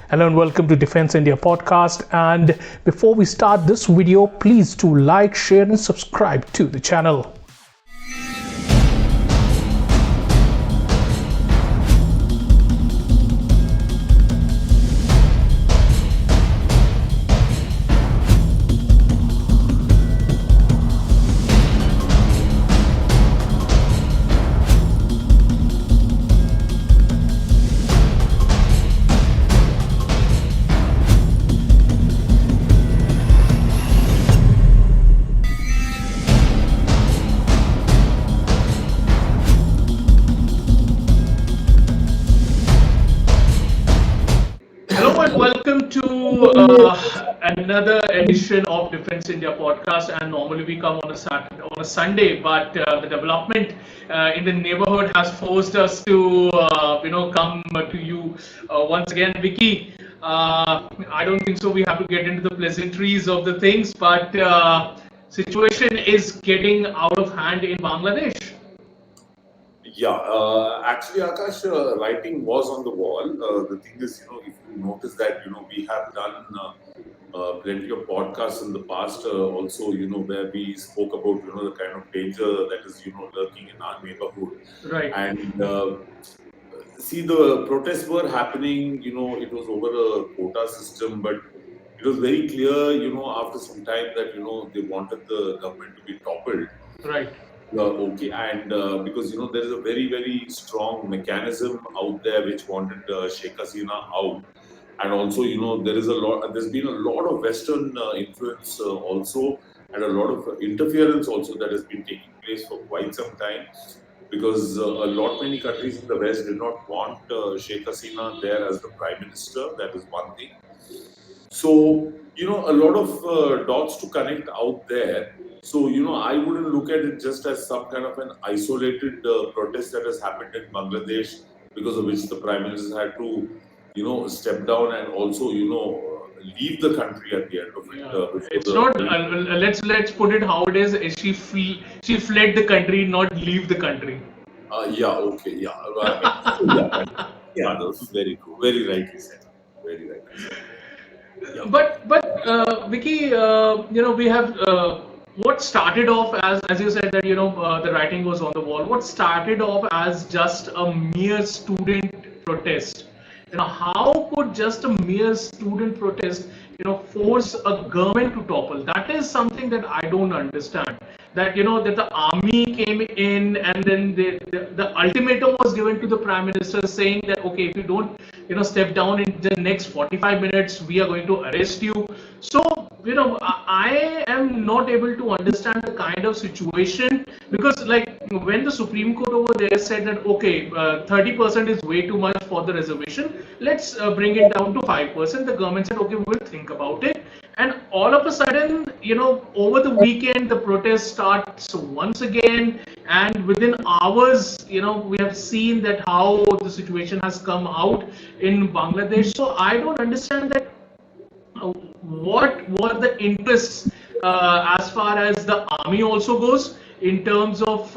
Hello and welcome to Defense India podcast. And before we start this video, please do like, share and subscribe to the channel. Welcome to another edition of Defense India podcast. And normally we come on a Sunday, but the development in the neighborhood has forced us to come to you once again. Vicky, I don't think so. We have to get into the pleasantries of the things, but situation is getting out of hand in Bangladesh. Yeah, actually, Akash, writing was on the wall. The thing is, if you notice that, we have done plenty of podcasts in the past also, where we spoke about, the kind of danger that is, lurking in our neighborhood. Right. And see, the protests were happening, it was over a quota system, but it was very clear, after some time that, they wanted the government to be toppled. Right. Okay, and because there is a very, very strong mechanism out there which wanted Sheikh Hasina out, and also there's been a lot of Western influence also, and a lot of interference also that has been taking place for quite some time, because many countries in the West did not want Sheikh Hasina there as the Prime Minister. That is one thing. So a lot of dots to connect out there. So, I wouldn't look at it just as some kind of an isolated protest that has happened in Bangladesh, because of which the Prime Minister had to, step down and also, leave the country at the end of it. It's not. Let's put it how it is. She fled the country, not leave the country. Yeah. Okay. Yeah. Yeah. This is very true. Very rightly said. Very rightly said. Yeah. But Vicky, we have. What started off as you said that the writing was on the wall. What started off as just a mere student protest? How could just a mere student protest force a government to topple? That is something that I don't understand. That that the army came in and then the ultimatum was given to the Prime Minister saying that okay, if you don't step down in the next 45 minutes, we are going to arrest you. So I am not able to understand the kind of situation, because like when the Supreme Court over there said that okay, 30% is way too much for the reservation, let's bring it down to 5%. The government said okay, we will think about it. And all of a sudden, over the weekend, the protest starts once again. And within hours, we have seen that how the situation has come out in Bangladesh. So I don't understand that. What were the interests as far as the army also goes in terms of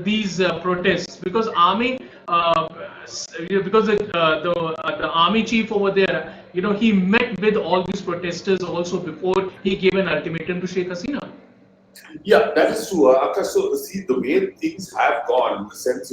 these protests? Because army, because the army chief over there, he met with all these protesters also before he gave an ultimatum to Sheikh Hasina. Yeah, that is true. Akash, so see, the way things have gone, in the sense,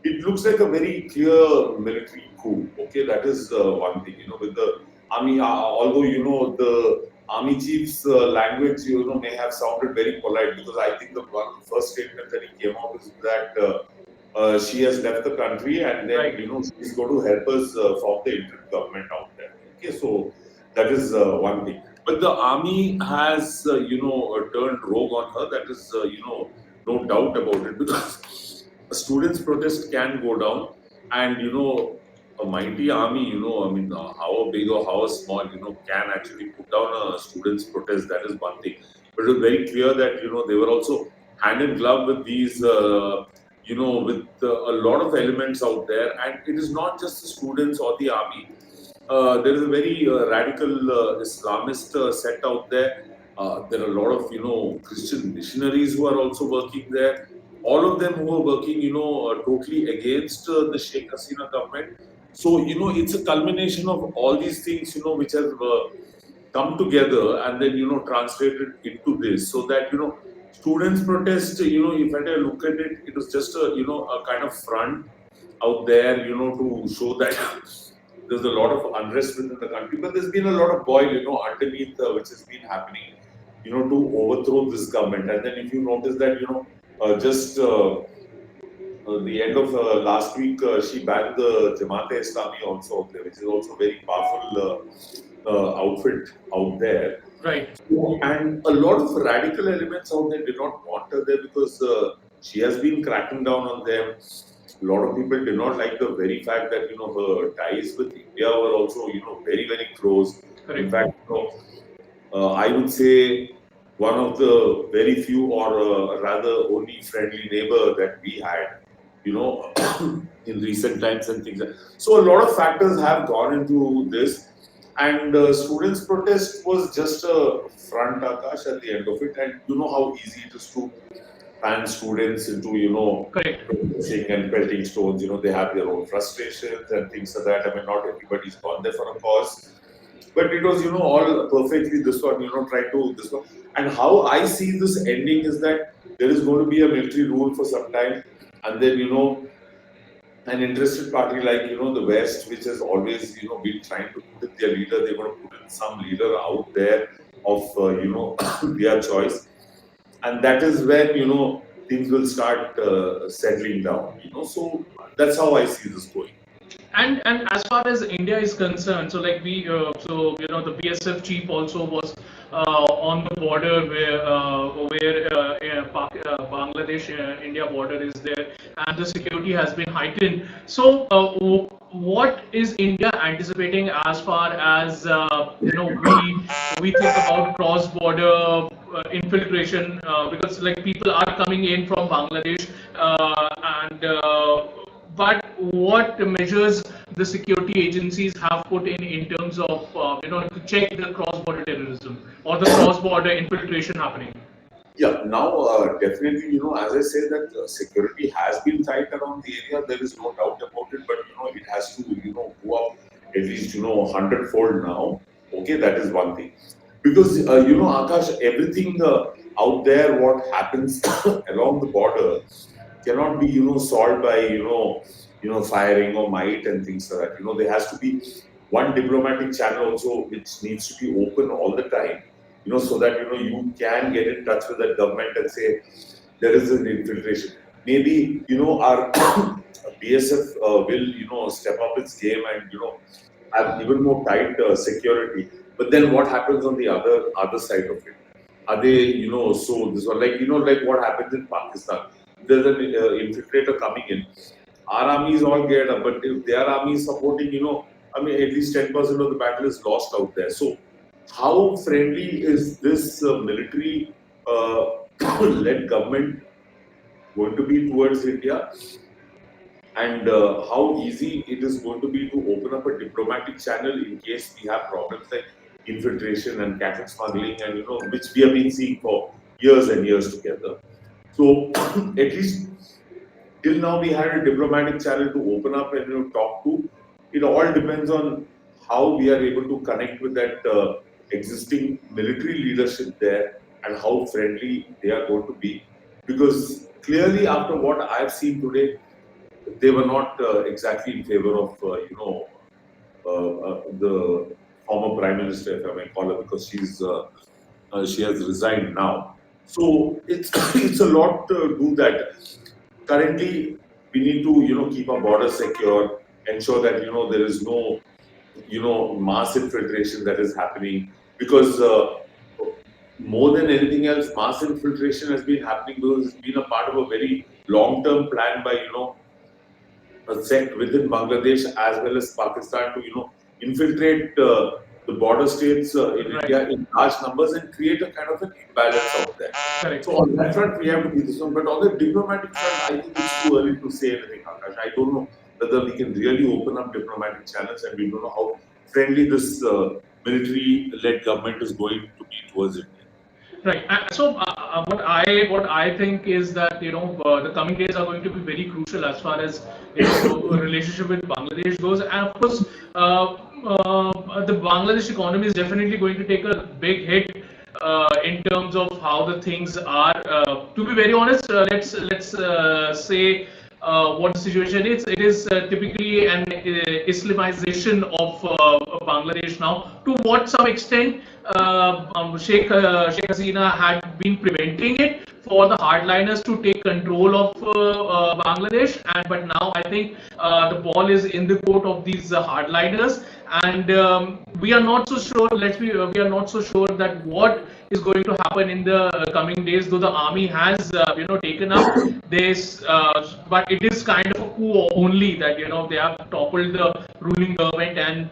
it looks like a very clear military coup. Okay, that is one thing, with the army, although, the army chief's language, may have sounded very polite, because I think the first statement that he came out is that she has left the country and then, Right. She's going to help us form the interim government out there. Okay, so that is one thing. But the army has, turned rogue on her. That is, no doubt about it, because a student's protest can go down, and a mighty army, how big or how small, can actually put down a student's protest. That is one thing. But it was very clear that they were also hand in glove with these, with a lot of elements out there, and it is not just the students or the army. There is a very radical Islamist set out there. There are a lot of Christian missionaries who are also working there. All of them who are working totally against the Sheikh Hasina government. So, it's a culmination of all these things, which have come together and then, translated into this. So that, students protest, if I look at it, it was just a kind of front out there, to show that there's a lot of unrest within the country. But there's been a lot of boil, underneath, which has been happening, to overthrow this government. And then if you notice that, just the end of last week, she banned the Jamaat-e-Islami also out there, which is also very powerful outfit out there. Right. And a lot of radical elements out there did not want her there because she has been cracking down on them. A lot of people did not like the very fact that her ties with India were also very very close. Correct. In fact, I would say one of the very few, or rather only friendly neighbor that we had, in recent times and things. So a lot of factors have gone into this, and students' protest was just a front, Akash, at the end of it. And you know how easy it is to fan students into, Correct. protesting and pelting stones. They have their own frustrations and things like that. I mean, not everybody's gone there for a cause. But it was, all perfectly this one, try to this one. And how I see this ending is that there is going to be a military rule for some time. And then, an interested party like, the West, which has always, been trying to put in their leader, they're going to put in some leader out there of, their choice. And that is when, things will start settling down, So that's how I see this going. And as far as India is concerned, so like the BSF chief also was on the border where Bangladesh India border is there, and the security has been heightened. So what is India anticipating as far as we think about cross border infiltration, because like people are coming in from Bangladesh, and but what measures the security agencies have put in terms of to check the cross-border terrorism or the cross-border infiltration happening? Yeah, now definitely, as I say that security has been tight around the area, there is no doubt about it, but it has to, go up at least, 100-fold now. Okay, that is one thing. Because, Akash, everything out there, what happens along the border cannot be, solved by, firing or might and things like that. There has to be one diplomatic channel also, which needs to be open all the time, so that, you can get in touch with the government and say, there is an infiltration. Maybe, our BSF will, step up its game and, have even more tight security. But then what happens on the other side of it? Are they, so this one, like, like what happens in Pakistan? There's an infiltrator coming in. Our army is all geared up, but if their army is supporting, I mean, at least 10% of the battle is lost out there. So, how friendly is this military led government going to be towards India? And how easy it is going to be to open up a diplomatic channel in case we have problems like infiltration and cattle smuggling, and which we have been seeing for years and years together. So at least till now we had a diplomatic channel to open up and talk to. It all depends on how we are able to connect with that existing military leadership there and how friendly they are going to be. Because clearly, after what I've seen today, they were not exactly in favor of the former prime minister, if I may call her, because she has resigned now. So it's it's a lot to do that. Currently, we need to keep our borders secure, ensure that there is no mass infiltration that is happening, because more than anything else, mass infiltration has been happening because it's been a part of a very long-term plan by a sect within Bangladesh as well as Pakistan to infiltrate the border states in Right. India in large numbers and create a kind of an imbalance out there. Correct. So on that front, we have to be this one. But on the diplomatic front, I think it's too early to say anything, Akash. I don't know whether we can really open up diplomatic channels, and we don't know how friendly this military-led government is going to be towards India. Right. What I think is that the coming days are going to be very crucial as far as the relationship with Bangladesh goes, and of course, the Bangladesh economy is definitely going to take a big hit in terms of how the things are. To be very honest, let's say what the situation is. It is typically an Islamization of Bangladesh now. To what some extent Sheikh Hasina had been preventing it for the hardliners to take control of Bangladesh, and but now I think the ball is in the court of these hardliners, and we are not so sure. We are not so sure that what is going to happen in the coming days. Though the army has taken up this, but it is kind of a coup only that they have toppled the ruling government and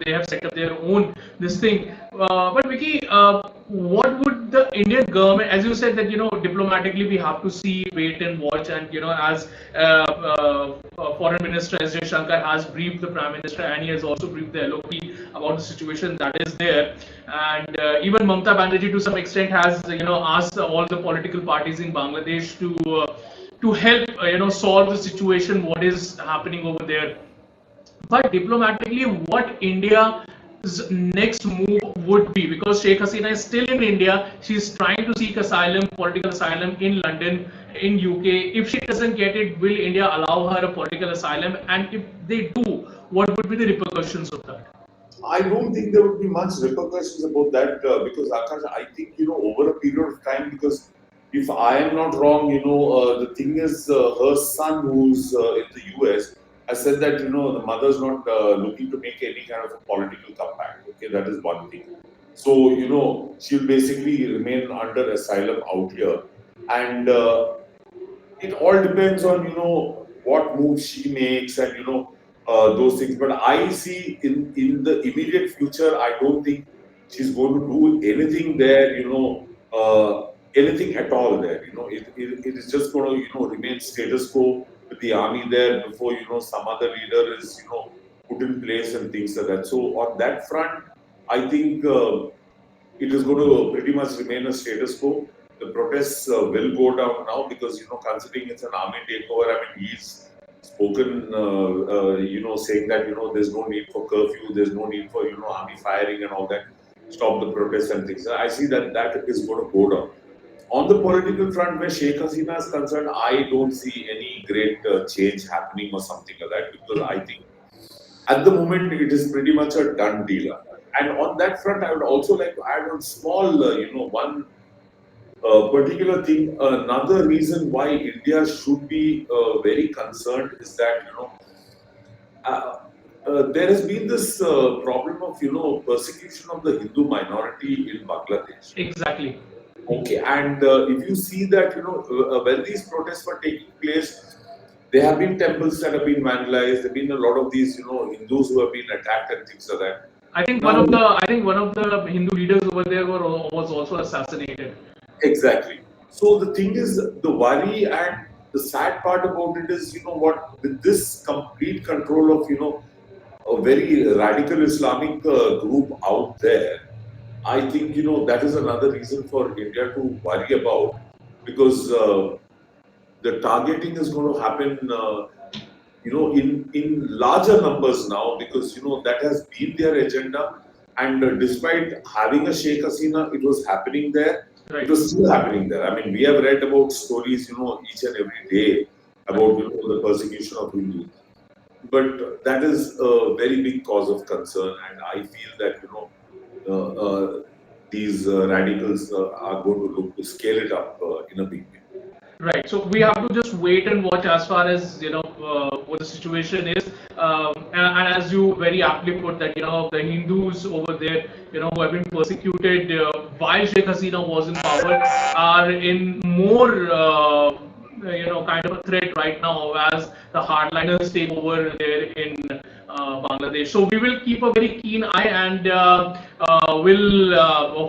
they have set up their own this thing. But Vicky, what would the Indian government, as you said that diplomatically we have to see, wait and watch, and as Foreign Minister S. Shankar has briefed the Prime Minister and he has also briefed the LOP about the situation that is there, and even Mamata Banerjee to some extent has asked all the political parties in Bangladesh to help solve the situation what is happening over there. But diplomatically, what India's next move would be, because Sheikh Hasina is still in India, she's trying to seek asylum, political asylum in London, in UK. If she doesn't get it, will India allow her a political asylum? And if they do, what would be the repercussions of that? I don't think there would be much repercussions about that because Akash, I think over a period of time, because if I am not wrong, the thing is her son who's in the US has said that the mother's not looking to make any kind of a political comeback. Okay, that is one thing. So she'll basically remain under asylum out here, and it all depends on what moves she makes and those things. But I see in the immediate future, I don't think she's going to do anything there. Anything at all there. It is just going to remain status quo with the army there before some other leader is put in place and things like that. So on that front, I think it is going to pretty much remain a status quo. The protests will go down now because considering it's an army takeover, I mean he's spoken saying that there's no need for curfew, there's no need for army firing and all that, stop the protests and things. I see that is going to go down. On the political front, where Sheikh Hasina is concerned, I don't see any great change happening or something like that, because I think at the moment it is pretty much a done deal. And on that front, I would also like to add one small, one particular thing. Another reason why India should be very concerned is that there has been this problem of persecution of the Hindu minority in Bangladesh. Exactly. Okay, and if you see that when these protests were taking place, there have been temples that have been vandalized. There have been a lot of these Hindus who have been attacked and things like that. I think one of the Hindu leaders over there was also assassinated. Exactly. So the thing is, the worry and the sad part about it is, with this complete control of a very radical Islamic group out there, I think that is another reason for India to worry about, because the targeting is going to happen in larger numbers now, because that has been their agenda, and despite having a Sheikh Hasina, it was happening there. Right. It was still happening there. I mean, we have read about stories each and every day about the persecution of Hindus, but that is a very big cause of concern, and I feel that these radicals are going to look to scale it up in a big way. Right. So we have to just wait and watch as far as what the situation is, and as you very aptly put that the Hindus over there who have been persecuted while Sheikh Hasina was in power are in more kind of a threat right now as the hardliners take over there in Bangladesh. So we will keep a very keen eye, and we'll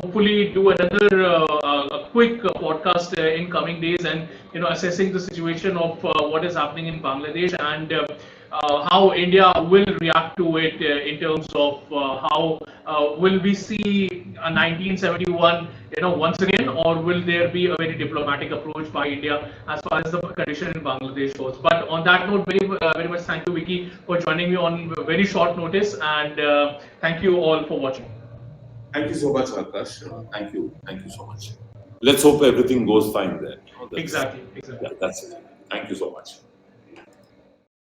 hopefully do another a quick podcast in coming days, and assessing the situation of what is happening in Bangladesh, and how India will react to it in terms of how will we see 1971, once again, or will there be a very diplomatic approach by India as far as the condition in Bangladesh goes? But on that note, very much thank you, Vicky, for joining me on very short notice, and thank you all for watching. Thank you so much, Akash. Thank you so much. Let's hope everything goes fine there. Exactly. Yeah, that's it. Thank you so much.